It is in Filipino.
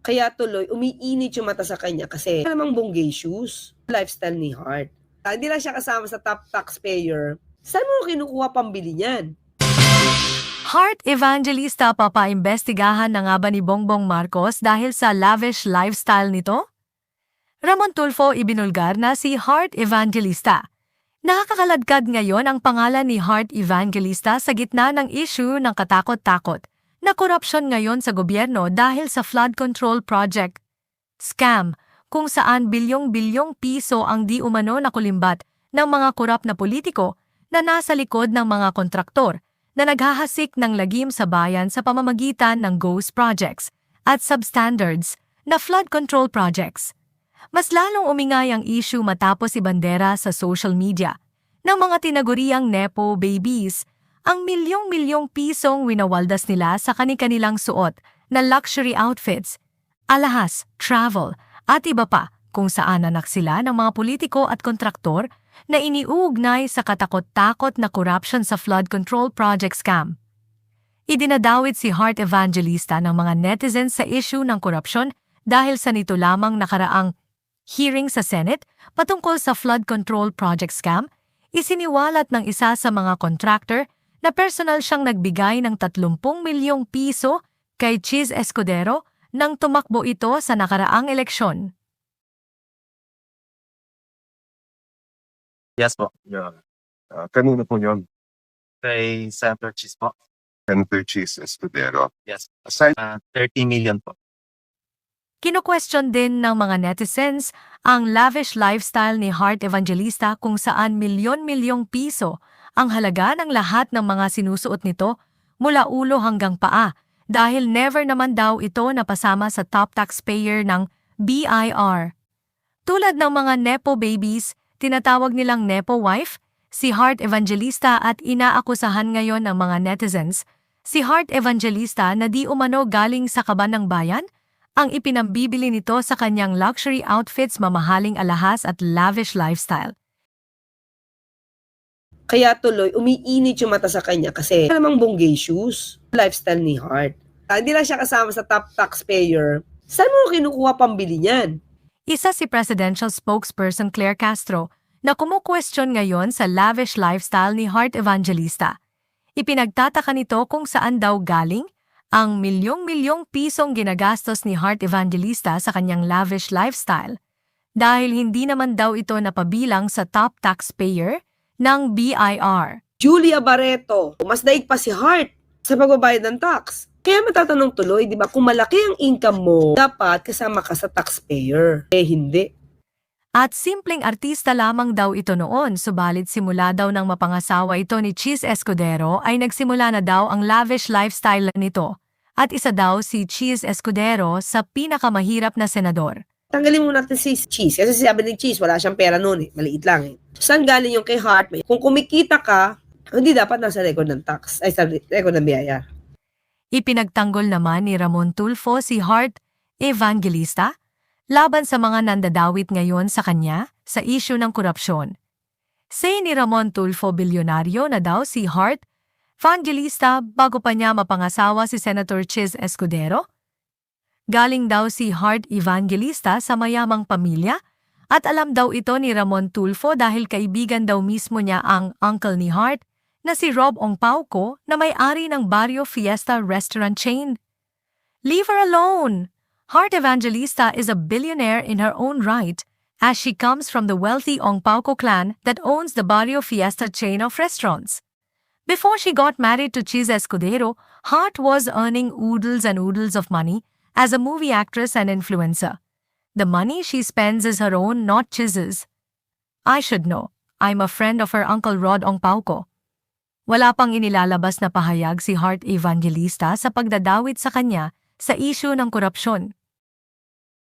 Kaya tuloy, umiinit yung mata sa kanya kasi namang bonggacious lifestyle ni Hart. Hindi lang siya kasama sa top taxpayer. Saan mo kinukuha pambili niyan? Hart Evangelista papaimbestigahan na nga ba ni Bongbong Marcos dahil sa lavish lifestyle nito? Ramon Tulfo ibinulgar na si Hart Evangelista. Nakakaladkad ngayon ang pangalan ni Hart Evangelista sa gitna ng issue ng katakot-takot na korupsyon ngayon sa gobyerno dahil sa flood control project. Scam, kung saan bilyong-bilyong piso ang di umano nakulimbat ng mga korap na politiko na nasa likod ng mga kontraktor na naghahasik ng lagim sa bayan sa pamamagitan ng ghost projects at substandards na flood control projects. Mas lalong umingay ang issue matapos ibandera sa social media ng mga tinaguriang Nepo babies ang milyong-milyong pisong winawaldas nila sa kani-kanilang suot na luxury outfits, alahas, travel at iba pa kung saan anak sila ng mga politiko at kontraktor na iniuugnay sa katakot-takot na corruption sa flood control project scam. Idinadawit si Hart Evangelista ng mga netizens sa issue ng korupsyon dahil sa nito lamang nakaraang hearing sa Senate patungkol sa flood control project scam, isiniwalat ng isa sa mga contractor na personal siyang nagbigay ng 30 milyong piso kay Chiz Escudero nang tumakbo ito sa nakaraang eleksyon. Yes po. Yeah. Kanino po yun? Kay Senator Cheese po. Senator Cheese Escudero. Yes. Aside, 30 million po. Kino-question din ng mga netizens ang lavish lifestyle ni Hart Evangelista kung saan milyon-milyong piso ang halaga ng lahat ng mga sinusuot nito mula ulo hanggang paa dahil never naman daw ito napasama sa top taxpayer ng BIR. Tulad ng mga Nepo babies, tinatawag nilang Nepo wife, si Hart Evangelista at inaakusahan ngayon ng mga netizens, si Hart Evangelista na di umano galing sa kaban ng bayan, ang ipinambibili nito sa kanyang luxury outfits, mamahaling alahas at lavish lifestyle. Kaya tuloy, umiinit yung mata sa kanya kasi namang bonggacious lifestyle ni Hart. Hindi lang siya kasama sa top taxpayer. Saan mo kinukuha pambili niyan? Isa si presidential spokesperson Claire Castro na kumu-question ngayon sa lavish lifestyle ni Hart Evangelista. Ipinagtataka nito kung saan daw galing ang milyong-milyong pisong ginagastos ni Hart Evangelista sa kanyang lavish lifestyle dahil hindi naman daw ito napabilang sa top taxpayer ng BIR. Julia Barreto, mas daig pa si Hart sa pagbabayad ng tax. Kaya matatanong tuloy, di ba, kung malaki ang income mo, dapat kasama ka sa taxpayer. Hindi. At simpleng artista lamang daw ito noon, subalit simula daw ng mapangasawa ito ni Chiz Escudero ay nagsimula na daw ang lavish lifestyle nito. At isa daw si Chiz Escudero sa pinakamahirap na senador. Tanggalin mo natin si Cheese. Kasi sabi ni Cheese, wala siyang pera noon eh. Maliit lang eh. Saan galing yung kay Hart? Kung kumikita ka, hindi dapat nasa record ng tax. Ay, sa record ng BIR. Ipinagtanggol naman ni Ramon Tulfo si Hart Evangelista laban sa mga nandadawit ngayon sa kanya sa issue ng korupsyon. Say ni Ramon Tulfo bilyonaryo na daw si Hart Evangelista bago pa niya mapangasawa si Senator Chiz Escudero. Galing daw si Hart Evangelista sa mayamang pamilya at alam daw ito ni Ramon Tulfo dahil kaibigan daw mismo niya ang uncle ni Hart na si Rob Ong Pauco na may-ari ng Barrio Fiesta restaurant chain. Leave her alone! Hart Evangelista is a billionaire in her own right as she comes from the wealthy Ong Pauco clan that owns the Barrio Fiesta chain of restaurants. Before she got married to Chiz Escudero, Hart was earning oodles and oodles of money as a movie actress and influencer. The money she spends is her own, not Chiz's. I should know. I'm a friend of her uncle Rod Ong Pauco. Wala pang inilalabas na pahayag si Hart Evangelista sa pagdadawit sa kanya sa issue ng korupsyon.